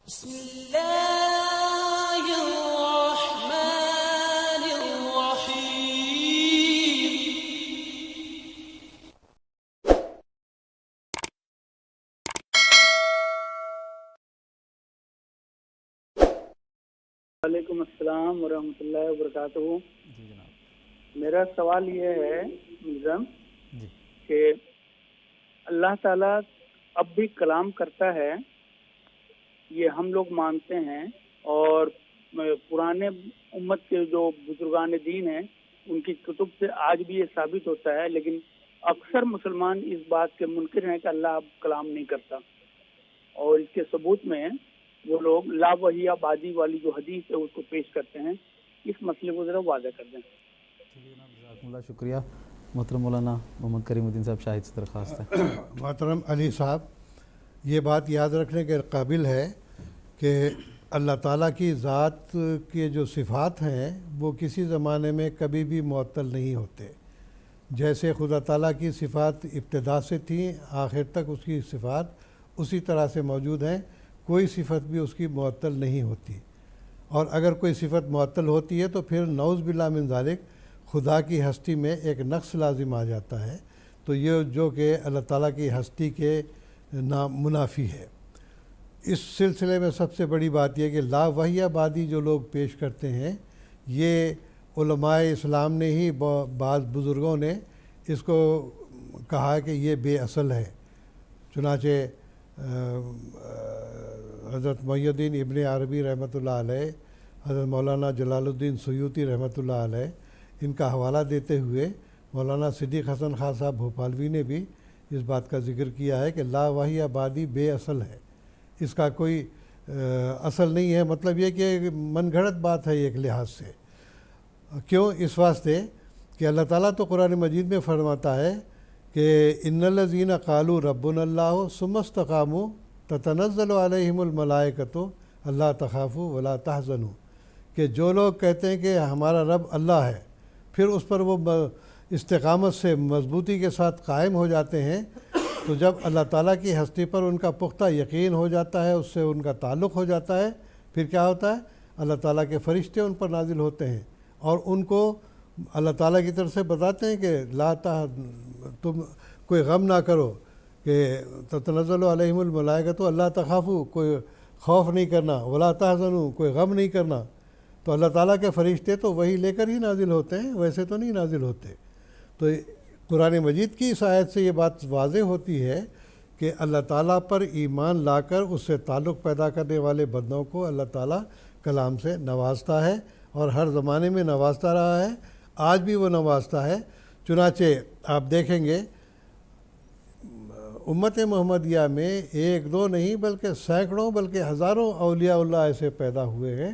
بسم الله الرحمن الرحيم. وعلیکم السلام ورحمۃ اللہ وبرکاتہ. جی جناب. میرا سوال یہ ہے ملزم جی کہ اللہ تعالیٰ اب بھی کلام کرتا ہے، یہ ہم لوگ مانتے ہیں، اور پرانے امت کے جو بزرگان دین ہیں ان کی کتب سے آج بھی یہ ثابت ہوتا ہے، لیکن اکثر مسلمان اس بات کے منکر ہیں کہ اللہ اب کلام نہیں کرتا، اور اس کے ثبوت میں وہ لوگ لا وحی آبادی والی جو حدیث ہے اس کو پیش کرتے ہیں. اس مسئلے کو ذرا واضح کر دیں. جزاکم اللہ شکریہ. محترم مولانا محمد کریم الدین صاحب شاہد سے درخواست ہے. محترم علی صاحب، یہ بات یاد رکھنے کے قابل ہے کہ اللہ تعالیٰ کی ذات کے جو صفات ہیں وہ کسی زمانے میں کبھی بھی معطل نہیں ہوتے. جیسے خدا تعالیٰ کی صفات ابتدا سے تھیں، آخر تک اس کی صفات اسی طرح سے موجود ہیں. کوئی صفت بھی اس کی معطل نہیں ہوتی، اور اگر کوئی صفت معطل ہوتی ہے تو پھر نعوذ باللہ من ذالک خدا کی ہستی میں ایک نقص لازم آ جاتا ہے. تو یہ جو کہ اللہ تعالیٰ کی ہستی کے منافی ہے. اس سلسلے میں سب سے بڑی بات یہ کہ لا وحی آبادی جو لوگ پیش کرتے ہیں، یہ علماء اسلام نے ہی بعض بزرگوں نے اس کو کہا کہ یہ بے اصل ہے. چنانچہ حضرت محی الدین ابن عربی رحمۃ اللہ علیہ، حضرت مولانا جلال الدین سیوطی رحمۃ اللہ علیہ، ان کا حوالہ دیتے ہوئے مولانا صدیق حسن خان صاحب بھوپالوی نے بھی اس بات کا ذکر کیا ہے کہ لا وحی آبادی بے اصل ہے، اس کا کوئی اصل نہیں ہے. مطلب یہ کہ من گھڑت بات ہے ایک لحاظ سے. کیوں؟ اس واسطے کہ اللہ تعالیٰ تو قرآن مجید میں فرماتا ہے کہ ان الذین قالوا ربنا اللہ ثم استقاموا تتنزل علیہم الملائکۃ الا تخافوا ولا تحزنوا، کہ جو لوگ کہتے ہیں کہ ہمارا رب اللہ ہے، پھر اس پر وہ استقامت سے مضبوطی کے ساتھ قائم ہو جاتے ہیں، تو جب اللہ تعالیٰ کی ہستی پر ان کا پختہ یقین ہو جاتا ہے، اس سے ان کا تعلق ہو جاتا ہے، پھر کیا ہوتا ہے؟ اللہ تعالیٰ کے فرشتے ان پر نازل ہوتے ہیں اور ان کو اللہ تعالیٰ کی طرف سے بتاتے ہیں کہ تم کوئی غم نہ کرو، کہ تتنزل علیہم الملائکۃ اللہ تخافوا، کوئی خوف نہیں کرنا، ولا تحزنوا، کوئی غم نہیں کرنا. تو اللہ تعالیٰ کے فرشتے تو وہی لے کر ہی نازل ہوتے ہیں، ویسے تو نہیں نازل ہوتے. تو قرآن مجید کی اس آیت سے یہ بات واضح ہوتی ہے کہ اللہ تعالیٰ پر ایمان لا کر اس سے تعلق پیدا کرنے والے بندوں کو اللہ تعالیٰ کلام سے نوازتا ہے، اور ہر زمانے میں نوازتا رہا ہے، آج بھی وہ نوازتا ہے. چنانچہ آپ دیکھیں گے امت محمدیہ میں ایک دو نہیں بلکہ سینکڑوں بلکہ ہزاروں اولیاء اللہ ایسے پیدا ہوئے ہیں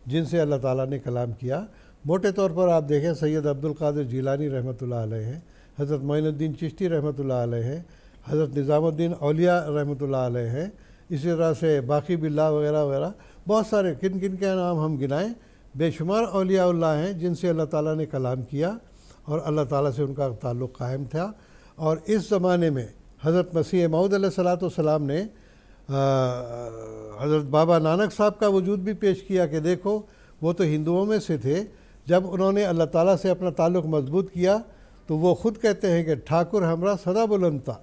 جن سے اللہ تعالیٰ نے کلام کیا. موٹے طور پر آپ دیکھیں سید عبد القادر جیلانی رحمۃ اللہ علیہ ہیں، حضرت معین الدین چشتی رحمۃ اللہ علیہ ہیں، حضرت نظام الدین اولیاء رحمۃ اللہ علیہ ہیں، اسی طرح سے باقی باللہ وغیرہ وغیرہ بہت سارے کن کن کے نام ہم گنائیں، بے شمار اولیاء اللہ ہیں جن سے اللہ تعالیٰ نے کلام کیا اور اللہ تعالیٰ سے ان کا تعلق قائم تھا. اور اس زمانے میں حضرت مسیح موعود علیہ الصلوۃ والسلام نے حضرت بابا نانک صاحب کا وجود بھی پیش کیا کہ دیکھو وہ تو ہندوؤں میں سے تھے، جب انہوں نے اللہ تعالیٰ سے اپنا تعلق مضبوط کیا تو وہ خود کہتے ہیں کہ ٹھاکر ہمارا سدا بلند تھا،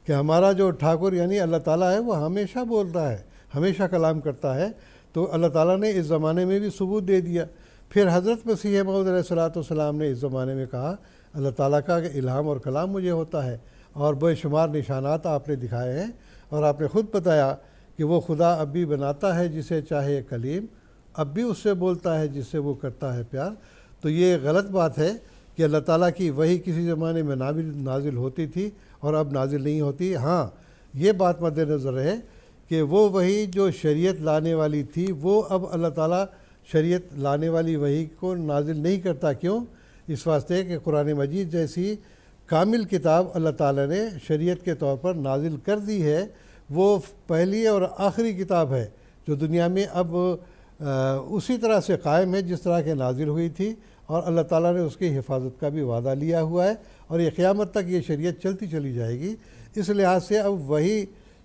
کہ ہمارا جو ٹھاکر یعنی اللہ تعالیٰ ہے وہ ہمیشہ بولتا ہے، ہمیشہ کلام کرتا ہے. تو اللہ تعالیٰ نے اس زمانے میں بھی ثبوت دے دیا. پھر حضرت مسیح موعود علیہ الصلوۃ والسلام نے اس زمانے میں کہا اللہ تعالیٰ کا کہ الہام اور کلام مجھے ہوتا ہے، اور بے شمار نشانات آپ نے دکھائے ہیں، اور آپ نے خود بتایا کہ وہ خدا اب بھی بناتا ہے جسے چاہے کلیم، اب بھی اس سے بولتا ہے جس سے وہ کرتا ہے پیار. تو یہ غلط بات ہے کہ اللہ تعالیٰ کی وحی کسی زمانے میں نازل ہوتی تھی اور اب نازل نہیں ہوتی. ہاں یہ بات مد نظر ہے کہ وہ وحی جو شریعت لانے والی تھی وہ اب اللہ تعالیٰ شریعت لانے والی وحی کو نازل نہیں کرتا. کیوں؟ اس واسطے کہ قرآن مجید جیسی کامل کتاب اللہ تعالیٰ نے شریعت کے طور پر نازل کر دی ہے، وہ پہلی اور آخری کتاب ہے جو دنیا میں اب اسی طرح سے قائم ہے جس طرح کے نازل ہوئی تھی، اور اللہ تعالیٰ نے اس کی حفاظت کا بھی وعدہ لیا ہوا ہے، اور یہ قیامت تک یہ شریعت چلتی چلی جائے گی. اس لحاظ سے اب وہی